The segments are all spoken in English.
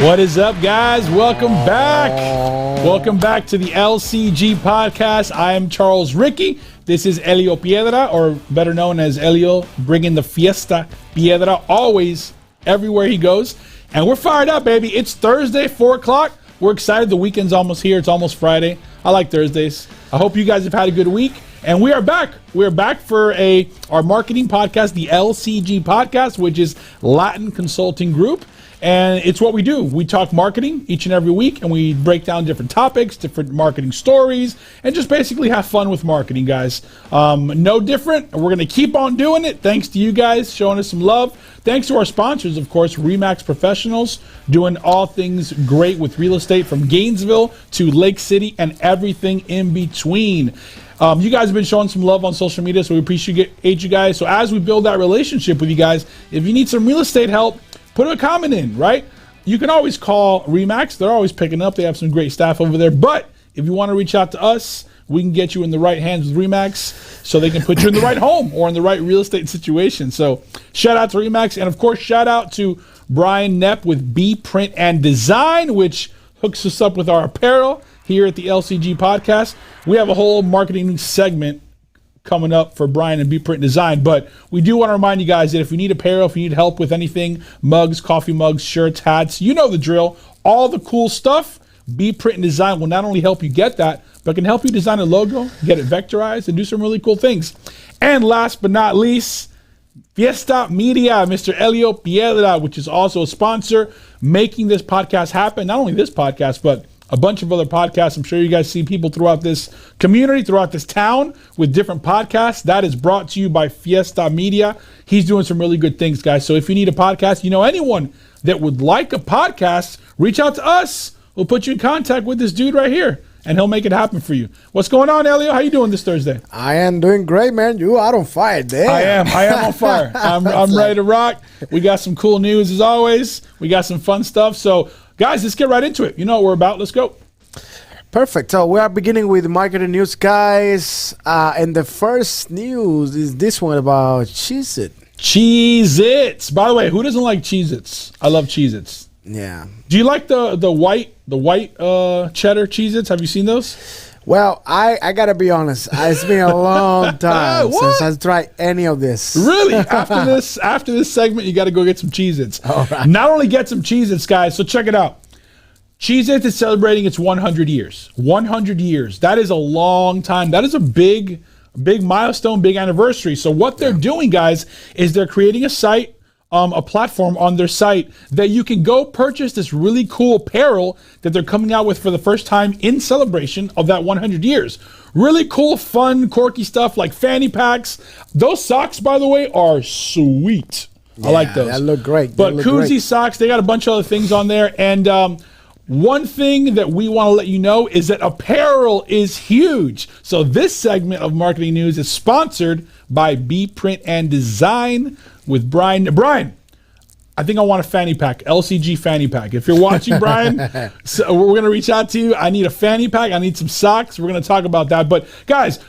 What is up, guys? Welcome back. Welcome back to the LCG Podcast. I am Charles Ricky. This is Elio Piedra, or better known as Elio, bringing the Fiesta Piedra always, everywhere he goes. And we're fired up, baby. It's Thursday, 4 o'clock. We're excited. The weekend's almost here. It's almost Friday. I like Thursdays. I hope you guys have had a good week. And we are back. We're back for our marketing podcast, the LCG Podcast, which is Latin Consulting Group. And it's what we do. We talk marketing each and every week, and we break down different topics, different marketing stories, and just basically have fun with marketing, guys. No different. We're going to keep on doing it. Thanks to you guys showing us some love. Thanks to our sponsors, of course, Remax Professionals, doing all things great with real estate from Gainesville to Lake City and everything in between. You guys have been showing some love on social media, so we appreciate you guys. So as we build that relationship with you guys, if you need some real estate help, put a comment in, right? You can always call Remax. They're always picking up. They have some great staff over there. But if you want to reach out to us, we can get you in the right hands with Remax so they can put you in the right home or in the right real estate situation. So shout out to Remax. And, of course, shout out to Brian Knepp with B Print and Design, which hooks us up with our apparel here at the LCG Podcast. We have a whole marketing segment coming up for Brian and B Print Design, but we do want to remind you guys that if you need apparel, if you need help with anything, mugs, coffee mugs, shirts, hats, you know the drill, all the cool stuff, B Print and Design will not only help you get that, but can help you design a logo, get it vectorized, and do some really cool things. And last but not least, Fiesta Media, Mr. Elio Piedra, which is also a sponsor, making this podcast happen. Not only this podcast, but a bunch of other podcasts. I'm sure you guys see people throughout this community, throughout this town with different podcasts. That is brought to you by Fiesta Media. He's doing some really good things, guys. So if you need a podcast, you know anyone that would like a podcast, reach out to us. We'll put you in contact with this dude right here, and he'll make it happen for you. What's going on, Elio? How you doing this Thursday? I am doing great, man. You are on fire there. I am on fire. I'm ready to rock. We got some cool news as always. We got some fun stuff. So guys, let's get right into it. You know what we're about. Let's go. Perfect. So we are beginning with marketing news, guys. And the first news is this one about Cheez-It. Cheez-Its. By the way, who doesn't like Cheez-Its? I love Cheez-Its. Yeah. Do you like the white cheddar Cheez-Its? Have you seen those? Well, I gotta be honest. It's been a long time since I've tried any of this. Really? After this segment, you got to go get some Cheez-Its. All right. Not only get some Cheez-Its, guys. So check it out. Cheez-Its is celebrating its 100 years. 100 years. That is a long time. That is a big milestone, big anniversary. So what they're doing, guys, is they're creating a site, a platform on their site that you can go purchase this really cool apparel that they're coming out with for the first time in celebration of that 100 years. Really cool, fun, quirky stuff like fanny packs. Those socks, by the way, are sweet. Yeah, I like those. That look great. But koozie socks, they got a bunch of other things on there. And one thing that we want to let you know is that apparel is huge. So this segment of Marketing News is sponsored by B Print and Design with Brian. Brian, I think I want a fanny pack, LCG fanny pack. If you're watching, Brian, so we're going to reach out to you. I need a fanny pack. I need some socks. We're going to talk about that. But guys,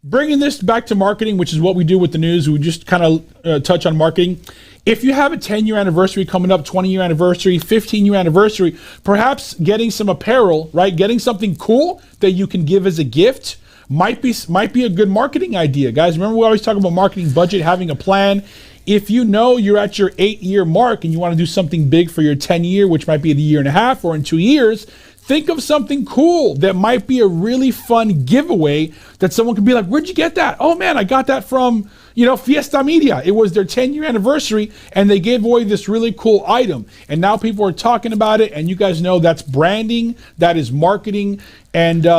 bringing this back to marketing, which is what we do with the news, we just kind of touch on marketing. If you have a 10-year anniversary coming up, 20-year anniversary, 15-year anniversary, perhaps getting some apparel, right? Getting something cool that you can give as a gift might be a good marketing idea. Guys, remember we always talk about marketing budget, having a plan. If you know you're at your 8-year mark and you want to do something big for your 10-year, which might be in a year and a half or in 2 years, think of something cool that might be a really fun giveaway that someone could be like, where'd you get that? Oh man, I got that from, Fiesta Media. It was their 10-year anniversary and they gave away this really cool item. And now people are talking about it, and you guys know that's branding, that is marketing. And here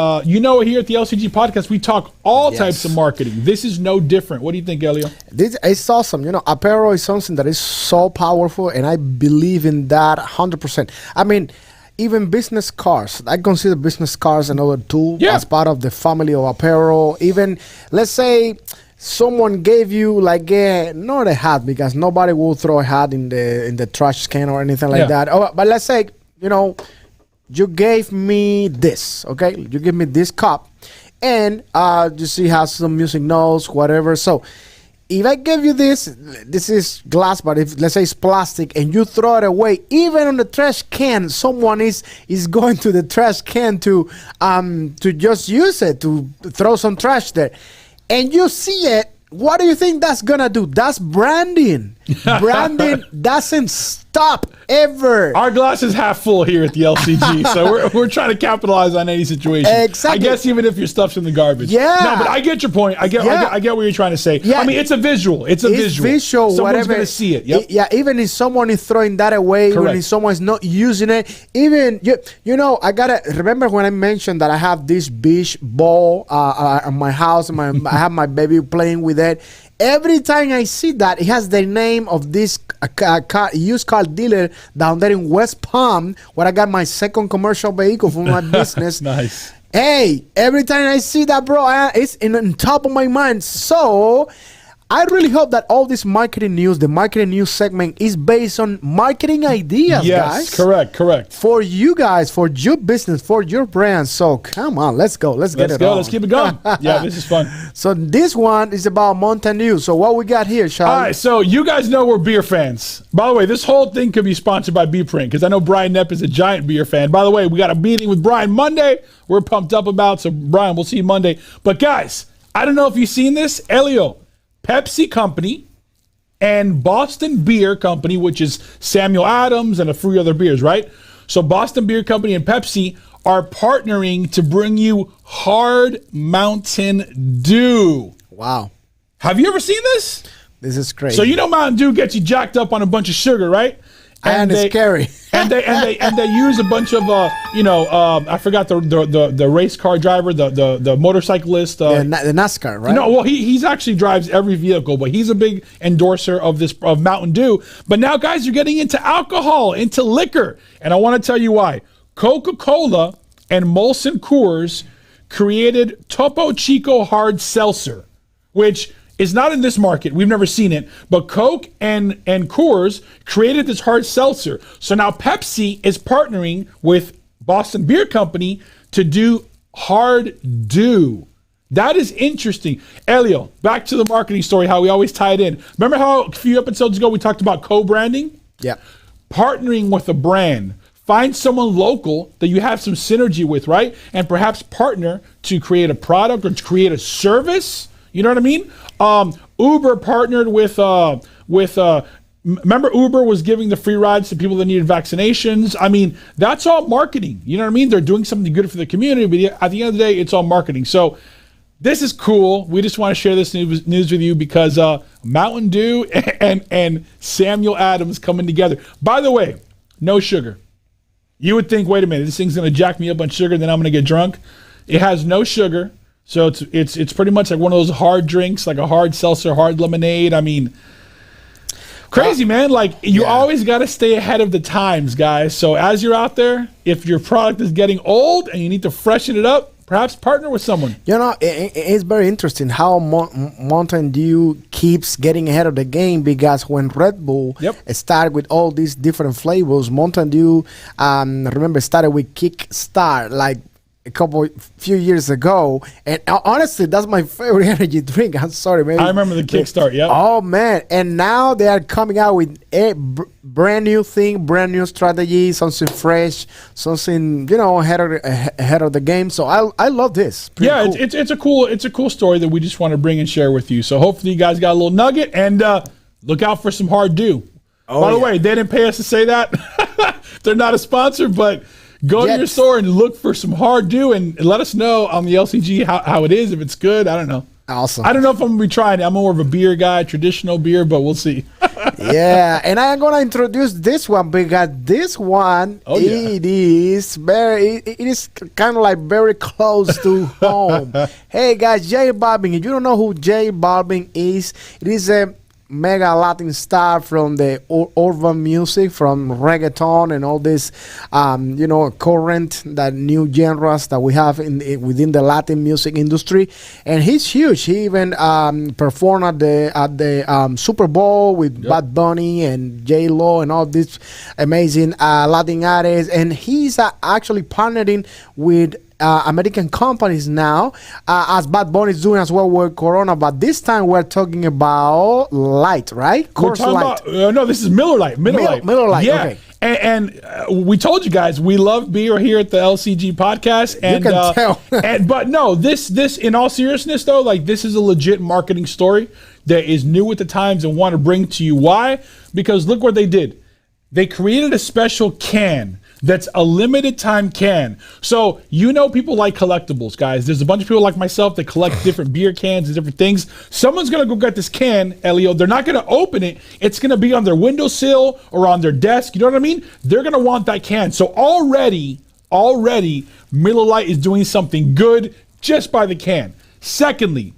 at the LCG Podcast, we talk all types of marketing. This is no different. What do you think, Elio? This is awesome. Apparel is something that is so powerful, and I believe in that 100%. I mean, even business cards. I consider business cards another tool as part of the family of apparel. Even, let's say, someone gave you not a hat, because nobody will throw a hat in the trash can or anything like that. Oh, but let's say, you gave me this, okay? You give me this cup, and you see has some music notes, whatever. So if I give you this is glass, but if let's say it's plastic and you throw it away, even on the trash can, someone is going to the trash can to just use it, to throw some trash there. And you see it, what do you think that's gonna do? That's branding. Branding doesn't stop ever. Our glass is half full here at the LCG, so we're trying to capitalize on any situation. Exactly. I guess even if your stuff's in the garbage. Yeah. No, but I get your point. I get what you're trying to say. Yeah. I mean, it's a visual. It's visual. Someone's whatever. Going to see it. Yep. Yeah. Even if someone is throwing that away, Correct. even if someone's not using it, even you know, I gotta remember when I mentioned that I have this beach ball in my house, and I have my baby playing with it. Every time I see that, it has the name of this used car dealer down there in West Palm, where I got my second commercial vehicle for my business. Nice. Hey, every time I see that, bro, it's in top of my mind. So I really hope that all this marketing news, the marketing news segment, is based on marketing ideas, guys. Yes, correct. For you guys, for your business, for your brand. So come on, let's go. Let's get it on. Let's keep it going. Yeah, this is fun. So this one is about Mountain Dew. So what we got here, Charlie? All right, so you guys know we're beer fans. By the way, this whole thing could be sponsored by Beer Print, because I know Brian Knepp is a giant beer fan. By the way, we got a meeting with Brian Monday. We're pumped up about, so Brian, we'll see you Monday. But guys, I don't know if you've seen this. Elio, Pepsi Company and Boston Beer Company, which is Samuel Adams and a few other beers, right? So Boston Beer Company and Pepsi are partnering to bring you Hard Mountain Dew. Wow. Have you ever seen this? This is crazy. So you know Mountain Dew gets you jacked up on a bunch of sugar, right? And it's scary. and they use a bunch of I forgot the race car driver, the motorcyclist, the NASCAR, right? No, well he's actually drives every vehicle, but he's a big endorser of Mountain Dew. But now guys, you're getting into alcohol, into liquor, and I want to tell you why. Coca-Cola and Molson Coors created Topo Chico Hard Seltzer, which is not in this market. We've never seen it. But Coke and Coors created this hard seltzer. So now Pepsi is partnering with Boston Beer Company to do Hard Dew. That is interesting. Elio, back to the marketing story, how we always tie it in. Remember how a few episodes ago we talked about co-branding? Yeah. Partnering with a brand. Find someone local that you have some synergy with, right? And perhaps partner to create a product or to create a service. You know what I mean? Uber partnered with remember Uber was giving the free rides to people that needed vaccinations. I mean, that's all marketing. You know what I mean? They're doing something good for the community, but at the end of the day, it's all marketing. So this is cool. We just want to share this news with you because Mountain Dew and Samuel Adams coming together. By the way, no sugar. You would think, wait a minute, this thing's going to jack me up on sugar, then I'm going to get drunk. It has no sugar. So it's pretty much like one of those hard drinks, like a hard seltzer, hard lemonade. I mean, crazy, man. Like, you always got to stay ahead of the times, guys. So as you're out there, if your product is getting old and you need to freshen it up, perhaps partner with someone. You know, it's very interesting how Mountain Dew keeps getting ahead of the game, because when Red Bull started with all these different flavors, Mountain Dew, remember, started with Kickstart, like few years ago, and honestly, that's my favorite energy drink. I'm sorry, man. I remember the Kickstart. Yeah. Oh man! And now they are coming out with a brand new thing, brand new strategy, something fresh, something ahead of the game. So I love this. Cool. It's a cool story that we just want to bring and share with you. So hopefully you guys got a little nugget, and look out for some Hard Dew. By the way, they didn't pay us to say that. They're not a sponsor, but go to your store and look for some Hard Dew and let us know on the LCG how it is, if it's good. I don't know. Awesome. I don't know if I'm going to be trying it. I'm more of a beer guy, traditional beer, but we'll see. Yeah, and I'm going to introduce this one, because this one, it is kind of like very close to home. Hey guys, J Balvin. If you don't know who J Balvin is, it is a mega Latin star from the urban music, from reggaeton and all this, current, that new genres that we have within the Latin music industry. And he's huge. He even performed at the Super Bowl with Bad Bunny and J Lo and all these amazing Latin artists. And he's actually partnering with American companies now, as Bad Bunny is doing as well with Corona. But this time we're talking about Light, right? Coors Light. No, this is Miller Lite. Miller Lite. Yeah. Okay. And we told you guys we love beer here at the LCG podcast. And, you can tell. But no, this in all seriousness though, like this is a legit marketing story that is new with the times and want to bring to you. Why? Because look what they did. They created a special can that's a limited time can. So, people like collectibles, guys. There's a bunch of people like myself that collect different beer cans and different things. Someone's going to go get this can, Elio. They're not going to open it. It's going to be on their windowsill or on their desk. You know what I mean? They're going to want that can. So already, Miller Lite is doing something good just by the can. Secondly,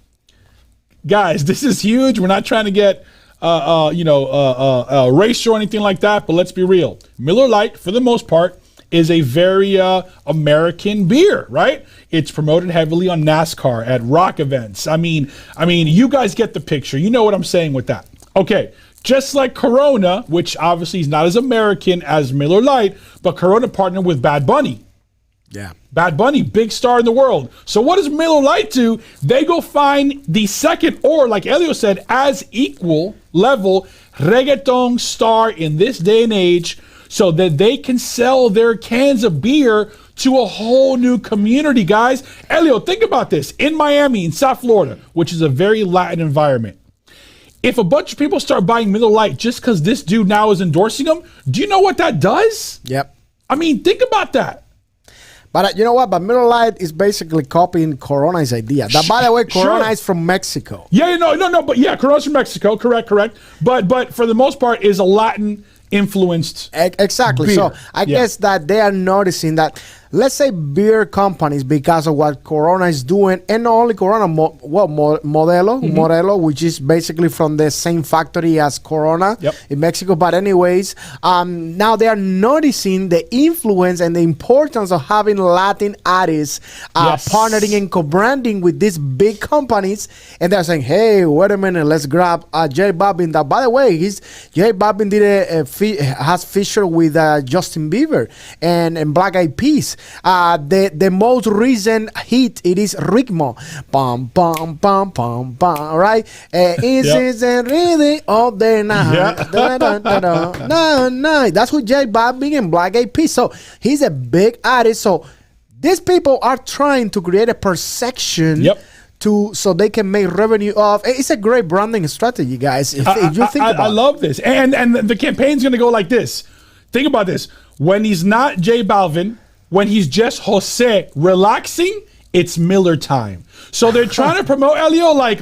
guys, this is huge. We're not trying to get race or anything like that, but let's be real. Miller Lite, for the most part, is a very American beer, right? It's promoted heavily on NASCAR, at rock events. I mean, you guys get the picture. You know what I'm saying with that. Okay, just like Corona, which obviously is not as American as Miller Lite, but Corona partnered with Bad Bunny. Yeah. Bad Bunny, big star in the world. So what does Miller Lite do? They go find the second, or like Elio said, as equal level reggaeton star in this day and age, so that they can sell their cans of beer to a whole new community, guys. Elio, think about this. In Miami, in South Florida, which is a very Latin environment, if a bunch of people start buying Miller Lite just because this dude now is endorsing them, do you know what that does? Yep. I mean, think about that. But you know what? But Miller Lite is basically copying Corona's idea. That, by the way, Corona is from Mexico. Yeah, no. But yeah, Corona's from Mexico. Correct. But for the most part, is a Latin influenced. Exactly. Beer. So I guess that they are noticing that, let's say, beer companies, because of what Corona is doing, and not only Corona, Modelo, which is basically from the same factory as Corona in Mexico. But anyways, now they are noticing the influence and the importance of having Latin artists partnering and co-branding with these big companies, and they're saying, "Hey, wait a minute, let's grab J Balvin." That, by the way, J Balvin has featured with Justin Bieber and Black Eyed Peas. The most recent hit, it is Ritmo. Bum, bum, bum, bum, bum, right? Is really all day now. No. That's who J Balvin and Black Eyed Peas. So he's a big artist. So these people are trying to create a perception so they can make revenue off. It's a great branding strategy, guys. If you think about it. I love this. And the campaign's going to go like this. Think about this. When he's not J Balvin, when he's just Jose relaxing, it's Miller time. So they're trying to promote Elio like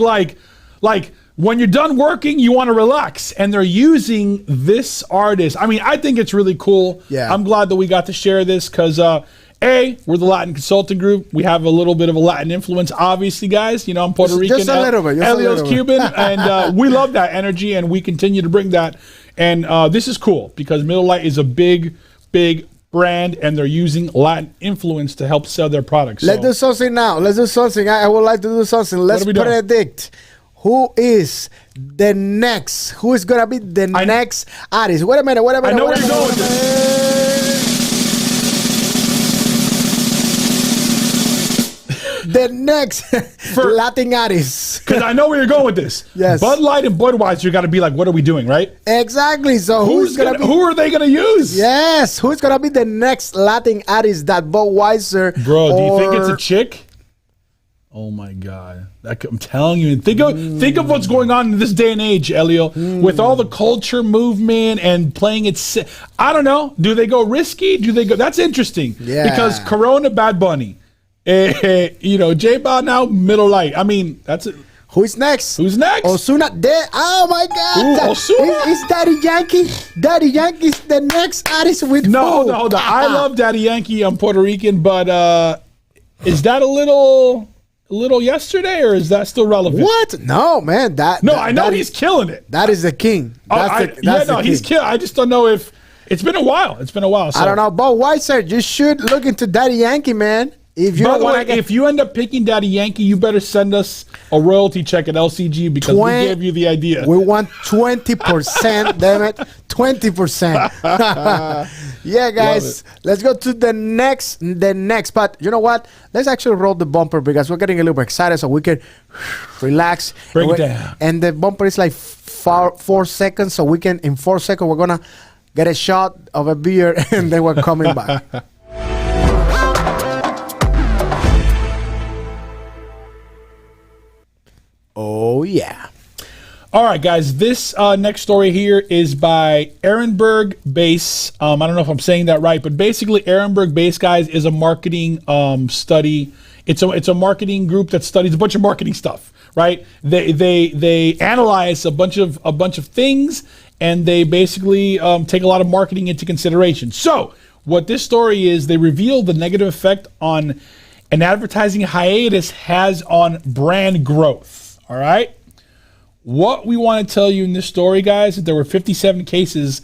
when you're done working, you want to relax. And they're using this artist. I mean, I think it's really cool. Yeah. I'm glad that we got to share this because, we're the Latin Consulting Group. We have a little bit of a Latin influence, obviously, guys. I'm Puerto Rican. Just a little bit. Elio's Cuban. And we love that energy, and we continue to bring that. And this is cool because Miller Lite is a big brand, and they're using Latin influence to help sell their products. Let's do something now. I would like to do something. Let's predict who is the next. Who is going to be the next artist? Wait a minute. I know where you're going with this. The next Latin artist. Because I know where you're going with this. Yes. Bud Light and Budweiser got to be like, what are we doing, right? Exactly. So who are they going to use? Yes. Who's going to be the next Latin artist that Budweiser? Bro, do you think it's a chick? Oh my God. I'm telling you. Think of what's going on in this day and age, Elio, with all the culture movement and playing it. I don't know. Do they go risky? That's interesting. Yeah. Because Corona, Bad Bunny. J Ball now, Miller Lite. I mean, that's it. Who's next? Ozuna. Oh my God! Ozuna. Is Daddy Yankee? Daddy Yankee's the next artist with hold on. I love Daddy Yankee. I'm Puerto Rican, but is that a little yesterday, or is that still relevant? What? No, man. I know he's killing it. That is the king. He's killing. I just don't know if it's been a while. So. I don't know, but Budweiser, you should look into Daddy Yankee, man. If you By the way, if you end up picking Daddy Yankee, you better send us a royalty check at LCG because we gave you the idea. We want 20%, damn it. 20%. Yeah, guys. Let's go to the next. But you know what? Let's actually roll the bumper because we're getting a little bit excited so we can relax. Break it down. And the bumper is like 4 seconds, so we can, in 4 seconds, we're going to get a shot of a beer and then we're coming back. Oh, yeah. All right, guys. This next story here is by Ehrenberg Base. I don't know if I'm saying that right, but basically Ehrenberg Base, guys, is a marketing study. It's a marketing group that studies a bunch of marketing stuff, right? They analyze a bunch of things, and they basically take a lot of marketing into consideration. So what this story is, they reveal the negative effect on an advertising hiatus has on brand growth. All right. What we want to tell you in this story, guys, is that there were 57 cases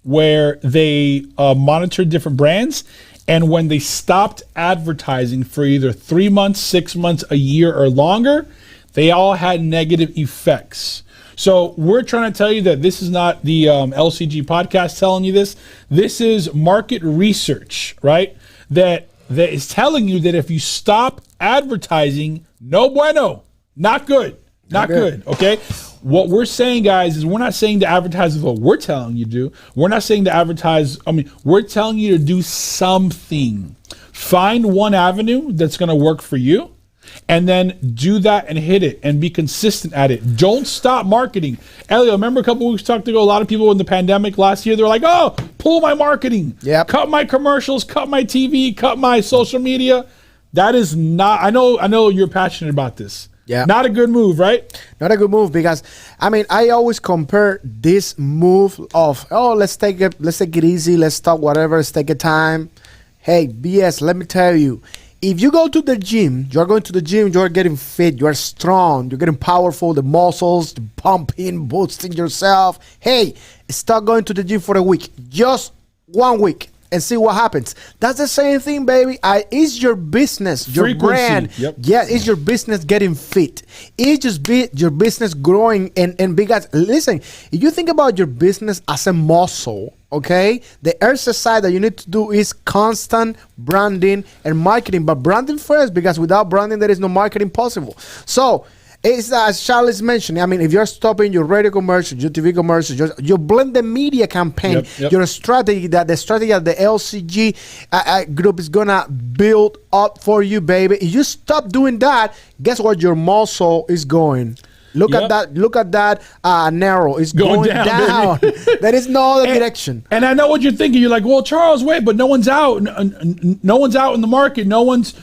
where they monitored different brands, and when they stopped advertising for either 3 months, 6 months, a year, or longer, they all had negative effects. So we're trying to tell you that this is not the LCG podcast telling you this. This is market research, right? That is telling you that if you stop advertising, no bueno. Not good. Not good. Okay. What we're saying, guys, is we're not saying to advertise what we're telling you to do. We're not saying to advertise. We're telling you to do something. Find one avenue that's going to work for you, and then do that and hit it and be consistent at it. Don't stop marketing. Elio, remember a couple weeks ago, a lot of people in the pandemic last year, they're like, oh, pull my marketing. Yep. Cut my commercials, cut my TV, cut my social media. That is not, I know you're passionate about this. Yeah. Not a good move, right? Not a good move because, I always compare this move of, let's take it easy, let's talk whatever, let's take a time. Hey, BS, let me tell you, if you go to the gym, you're going to the gym, you're getting fit, you're strong, you're getting powerful, the muscles, the pumping, boosting yourself. Hey, start going to the gym for a week, just 1 week. And see what happens. That's the same thing, baby. Is your business, your Frequency. brand, Yep. yeah, is your business getting fit? Is just your business growing? And because, listen, if you think about your business as a muscle, okay, the exercise that you need to do is constant branding and marketing. But branding first, because without branding, there is no marketing possible. So, it's as Charles mentioned. If you're stopping your radio commercials, your TV commercials, your blend the media campaign, your strategy, the LCG group is gonna build up for you, baby. If you stop doing that, guess what? Your muscle is going. Look at that. Look at that narrow. It's going down. There is no other direction. And I know what you're thinking. You're like, well, Charles, wait, but no one's out. No one's out in the market. No one's,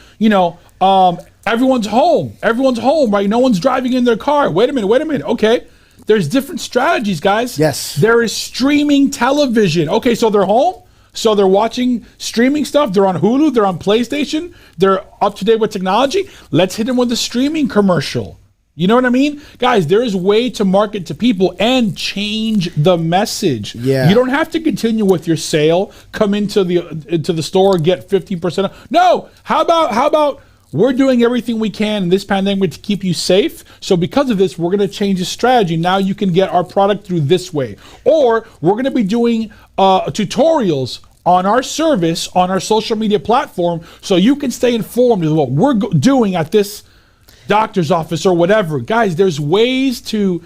everyone's home. Everyone's home, right? No one's driving in their car. Wait a minute. Okay. There's different strategies, guys. Yes. There is streaming television. Okay, so they're home. So they're watching streaming stuff. They're on Hulu. They're on PlayStation. They're up to date with technology. Let's hit them with a streaming commercial. You know what I mean? Guys, there is a way to market to people and change the message. Yeah. You don't have to continue with your sale, come into the store, get 50% off. No. How about we're doing everything we can in this pandemic to keep you safe. So because of this, we're going to change the strategy. Now you can get our product through this way. Or we're going to be doing tutorials on our service, on our social media platform, so you can stay informed of what we're doing at this doctor's office or whatever. Guys, there's ways to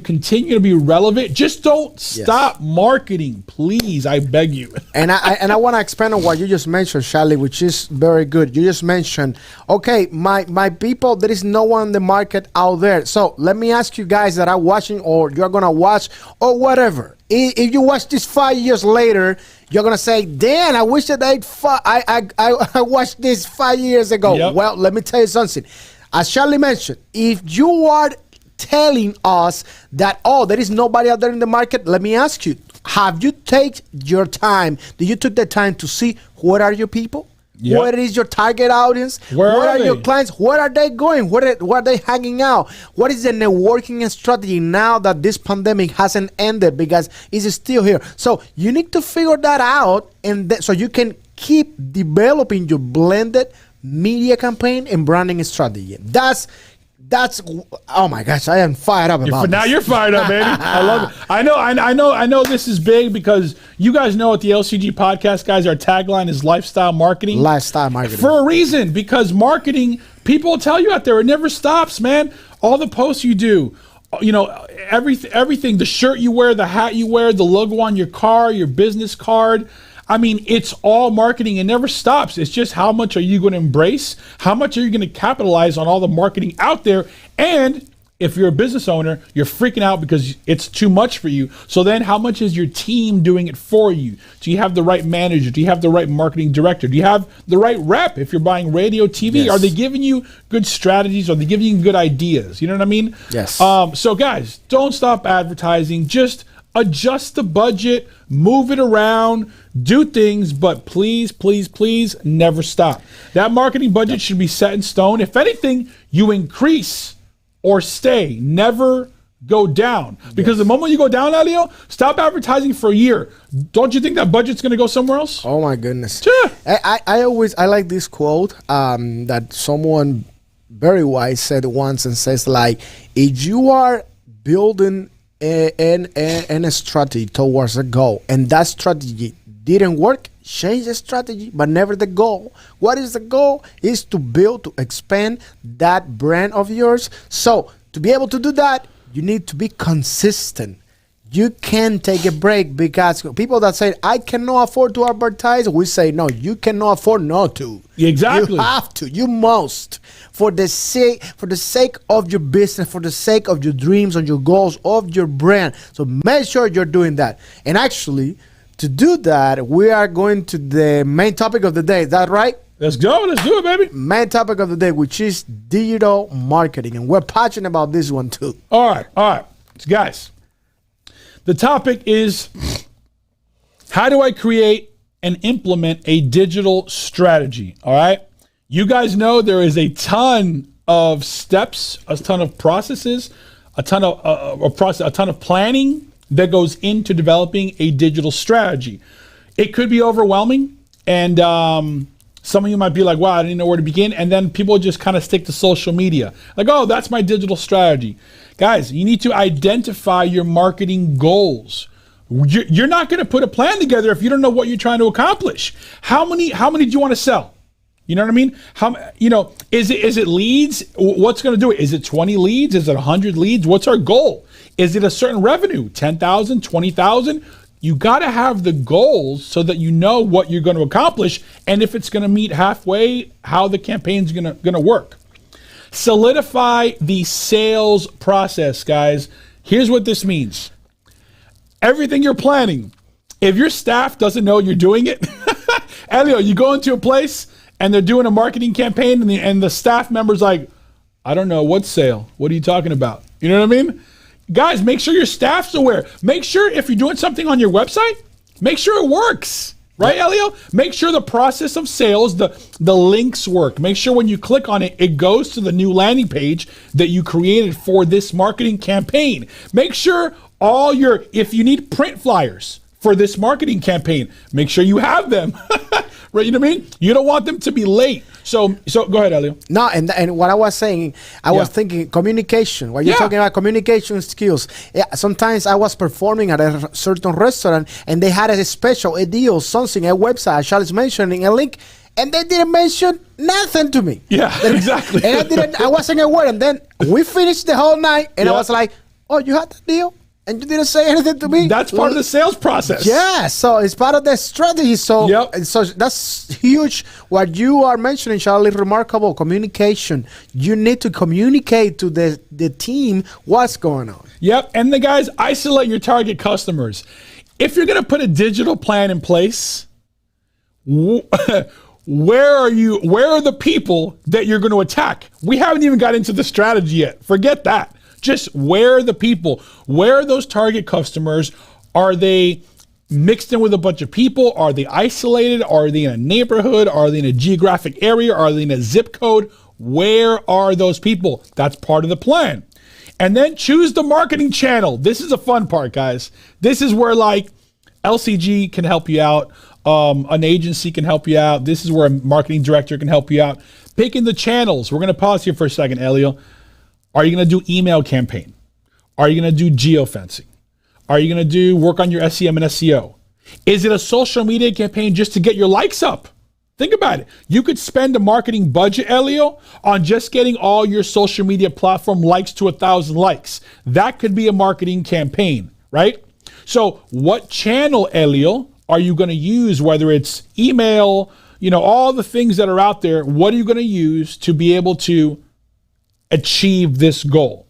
continue to be relevant. Just don't stop marketing, please. I beg you. And I want to expand on what you just mentioned, Charlie, which is very good. You just mentioned, okay, my people, there is no one in the market out there. So let me ask you guys that are watching or you're going to watch or whatever. If you watch this 5 years later, you're going to say, Dan, I wish that I watched this 5 years ago. Yep. Well, let me tell you something. As Charlie mentioned, if you are telling us that, there is nobody out there in the market, let me ask you, have you taken your time? Did you took the time to see what are your people? Yep. What is your target audience? What are your clients? Where are they going? Where are they hanging out? What is the networking strategy now that this pandemic hasn't ended because it's still here? So you need to figure that out, and so you can keep developing your blended media campaign and branding strategy. That's oh my gosh, I am fired up about Now this. you're fired up, baby. I love it. I know this is big because you guys know at the LCG podcast, guys, our tagline is lifestyle marketing. Lifestyle marketing. For a reason, because marketing, people will tell you out there, it never stops, man. All the posts you do, everything, the shirt you wear, the hat you wear, the logo on your car, your business card. I mean, it's all marketing. It never stops. It's just how much are you going to embrace? How much are you going to capitalize on all the marketing out there? And if you're a business owner, you're freaking out because it's too much for you. So then how much is your team doing it for you? Do you have the right manager? Do you have the right marketing director? Do you have the right rep if you're buying radio, TV? Yes. Are they giving you good strategies? Are they giving you good ideas? You know what I mean? Yes. So guys, don't stop advertising. Just adjust the budget, move it around, do things, but please, please, please never stop. That marketing budget should be set in stone. If anything, you increase or stay, never go down. Because the moment you go down, Elio, stop advertising for a year. Don't you think that budget's going to go somewhere else? Oh my goodness. Sure. I like this quote that someone very wise said once, and says like, if you are building a strategy towards a goal and that strategy didn't work, change the strategy, but never the goal. What is the goal? Is to build, to expand that brand of yours. So to be able to do that, you need to be consistent. You can't take a break, because people that say, I cannot afford to advertise, we say, no, you cannot afford not to. Exactly. You have to. You must. For the sake of your business, for the sake of your dreams and your goals of your brand. So make sure you're doing that. And actually, to do that, we are going to the main topic of the day. Is that right? Let's go. Let's do it, baby. Main topic of the day, which is digital marketing. And we're passionate about this one too. All right. So guys, the topic is, how do I create and implement a digital strategy? All right. You guys know there is a ton of steps, a ton of processes, a ton of planning that goes into developing a digital strategy. It could be overwhelming, and some of you might be like, wow, I didn't know where to begin. And then people just kind of stick to social media. Like, oh, that's my digital strategy. Guys, you need to identify your marketing goals. You're not going to put a plan together if you don't know what you're trying to accomplish. How many do you want to sell? You know what I mean? Is it leads? What's going to do it? Is it 20 leads? Is it 100 leads? What's our goal? Is it a certain revenue? 10,000, 20,000? You got to have the goals so that you know what you're going to accomplish, and if it's going to meet halfway, how the campaign's going to work. Solidify the sales process, guys. Here's what this means. Everything you're planning, if your staff doesn't know you're doing it, Elio, you go into a place and they're doing a marketing campaign, and the staff member's like, I don't know, what sale? What are you talking about? You know what I mean? Guys, make sure your staff's aware. Make sure if you're doing something on your website, make sure it works. Right, Elio? Make sure the process of sales, the links work. Make sure when you click on it, it goes to the new landing page that you created for this marketing campaign. Make sure if you need print flyers for this marketing campaign, make sure you have them. Right, you know what I mean? You don't want them to be late. So go ahead, Elio. No, and what I was saying, I was thinking communication. What you're talking about, communication skills. Yeah, sometimes I was performing at a certain restaurant, and they had a special, a deal, something, a website. Charles mentioning a link, and they didn't mention nothing to me. Yeah, exactly. And I wasn't aware. And then we finished the whole night, and I was like, "Oh, you had the deal?" And you didn't say anything to me. That's part of the sales process. Yeah, so it's part of the strategy. So, so that's huge. What you are mentioning, Charlie, remarkable communication. You need to communicate to the team what's going on. Yep, and the guys, isolate your target customers. If you're going to put a digital plan in place, where are the people that you're going to attack? We haven't even got into the strategy yet. Forget that. Just where are the people? Where are those target customers? Are they mixed in with a bunch of people? Are they isolated? Are they in a neighborhood? Are they in a geographic area? Are they in a zip code? Where are those people? That's part of the plan. And then choose the marketing channel. This is a fun part, guys. This is where like LCG can help you out. an agency can help you out. This is where a marketing director can help you out. Picking the channels. We're going to pause here for a second, Elio. Are you going to do email campaign? Are you going to do geofencing? Are you going to do work on your SEM and SEO? Is it a social media campaign just to get your likes up? Think about it. You could spend a marketing budget, Elio, on just getting all your social media platform likes to 1,000 likes. That could be a marketing campaign, right? So what channel, Elio, are you going to use? Whether it's email, all the things that are out there, what are you going to use to be able to achieve this goal?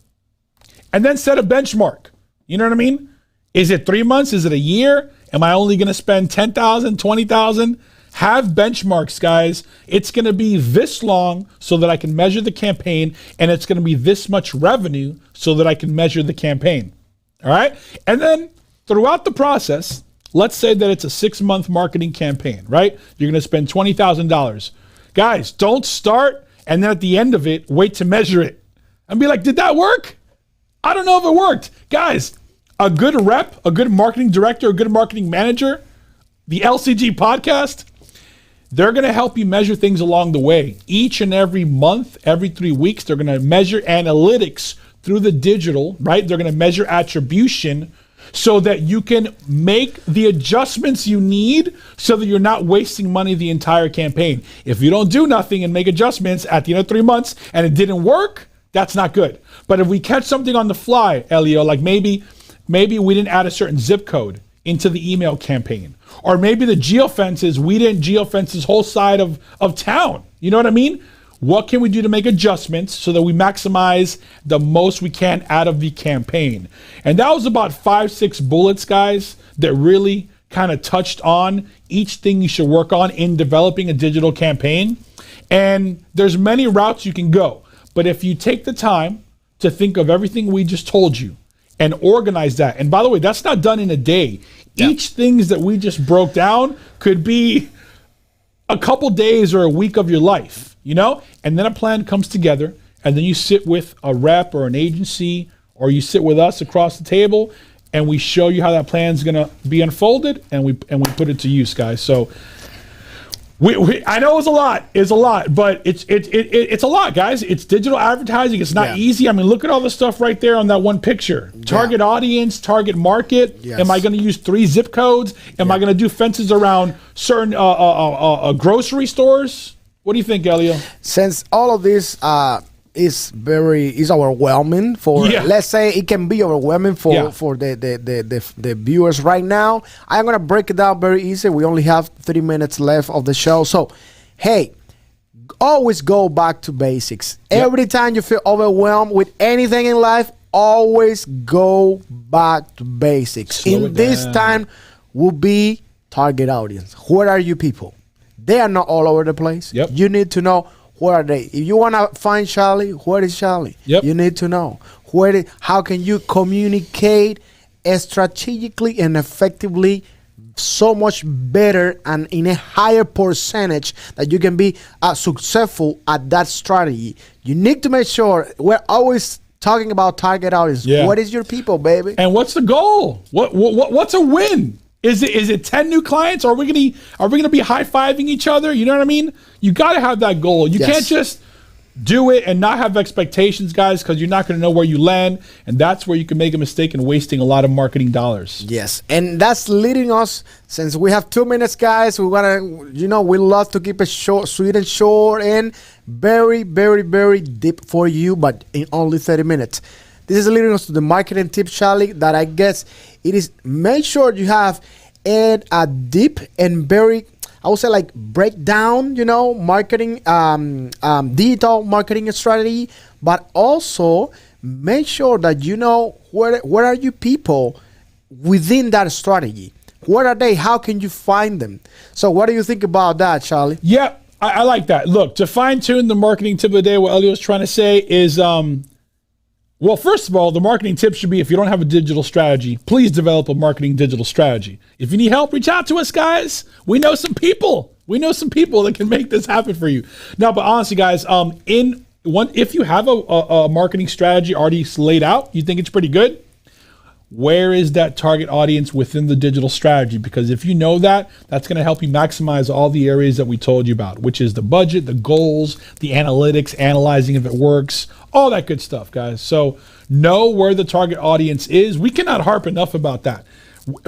And then set a benchmark. You know what I mean? Is it 3 months? Is it a year? Am I only going to spend $10,000, $20,000? Have benchmarks, guys. It's going to be this long so that I can measure the campaign, and it's going to be this much revenue so that I can measure the campaign. All right? And then throughout the process, let's say that it's a 6-month marketing campaign, right? You're going to spend $20,000. Guys, don't start and then at the end of it, wait to measure it and be like, did that work? I don't know if it worked. Guys, a good rep, a good marketing director, a good marketing manager, the LCG podcast, they're going to help you measure things along the way. Each and every month, every 3 weeks, they're going to measure analytics through the digital, right? They're going to measure attribution so that you can make the adjustments you need so that you're not wasting money the entire campaign. If you don't do nothing and make adjustments at the end of 3 months and it didn't work, that's not good. But if we catch something on the fly, Elio, like maybe we didn't add a certain zip code into the email campaign, or maybe the geofences, we didn't geofence this whole side of town. You know what I mean? What can we do to make adjustments so that we maximize the most we can out of the campaign? And that was about 5-6 bullets, guys, that really kind of touched on each thing you should work on in developing a digital campaign. And there's many routes you can go. But if you take the time to think of everything we just told you and organize that, and by the way, that's not done in a day. Yeah. Each things that we just broke down could be a couple days or a week of your life, and then a plan comes together, and then you sit with a rep or an agency, or you sit with us across the table, and we show you how that plan is going to be unfolded, and we put it to use, guys. So I know it's a lot, but it's a lot, guys. It's digital advertising. It's not easy. I mean, look at all the stuff right there on that one picture. Target audience, target market. Yes. Am I going to use 3 zip codes? Am I going to do fences around certain grocery stores? What do you think, Elio? Since all of this is overwhelming for, let's say it can be overwhelming for the viewers right now, I'm gonna break it down very easy. We only have 3 minutes left of the show, so hey, always go back to basics. Every time you feel overwhelmed with anything in life, always go back to basics. In this time will be target audience. Where are you people? They are not all over the place. You need to know where are they. If you want to find Charlie, where is Charlie? You need to know how can you communicate strategically and effectively so much better and in a higher percentage that you can be successful at that strategy. You need to make sure we're always talking about target audience. What is your people, baby? And what's the goal? What's a win? Is it 10 new clients? Are we gonna be high-fiving each other? You know what I mean? You got to have that goal. You can't just do it and not have expectations, guys, because you're not going to know where you land, and that's where you can make a mistake and wasting a lot of marketing dollars. Yes, and that's leading us, since we have 2 minutes, guys, we want to, we love to keep it short, sweet and short, and very, very, very deep for you, but in only 30 minutes. This is leading us to the marketing tip, Charlie, that I guess it is, make sure you have a deep and very, I would say, like, breakdown, marketing, digital marketing strategy, but also make sure that you know where are you people within that strategy. Where are they? How can you find them? So what do you think about that, Charlie? Yeah, I like that. Look, to fine-tune the marketing tip of the day, what Elio's trying to say is, well, first of all, the marketing tip should be, if you don't have a digital strategy, please develop a marketing digital strategy. If you need help, reach out to us, guys. We know some people. That can make this happen for you. No, but honestly, guys, if you have a marketing strategy already laid out, you think it's pretty good, where is that target audience within the digital strategy? Because if you know that, that's going to help you maximize all the areas that we told you about, which is the budget, the goals, the analytics, analyzing if it works, all that good stuff, guys. So know where the target audience is. We cannot harp enough about that.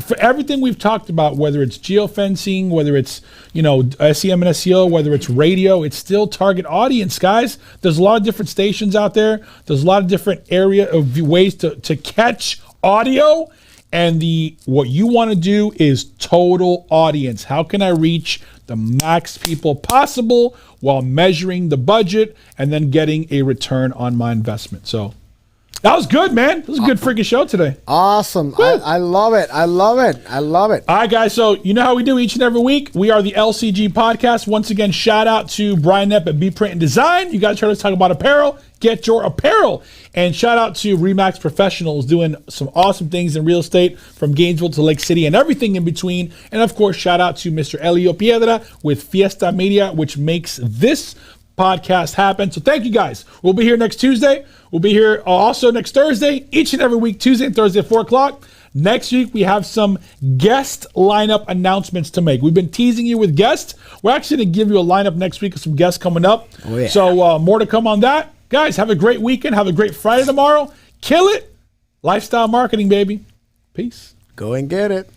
For everything we've talked about, whether it's geofencing, whether it's, SEM and SEO, whether it's radio, it's still target audience, guys. There's a lot of different stations out there. There's a lot of different area of ways to catch audio. And what you want to do is total audience. How can I reach the max people possible while measuring the budget and then getting a return on my investment? So that was good, man. This was a good freaking show today. Awesome. I love it. I love it. I love it. All right, guys. So you know how we do each and every week? We are the LCG Podcast. Once again, shout out to Brian Knapp at B Print and Design. You guys heard us talk about apparel. Get your apparel. And shout out to Remax Professionals doing some awesome things in real estate from Gainesville to Lake City and everything in between. And of course, shout out to Mr. Elio Piedra with Fiesta Media, which makes this podcast happen. So thank you, guys. We'll be here next Tuesday. We'll be here also next Thursday, each and every week, Tuesday and Thursday at 4 o'clock. Next week, we have some guest lineup announcements to make. We've been teasing you with guests. We're actually going to give you a lineup next week of some guests coming up. Oh, yeah. So more to come on that. Guys, have a great weekend. Have a great Friday tomorrow. Kill it. Lifestyle marketing, baby. Peace. Go and get it.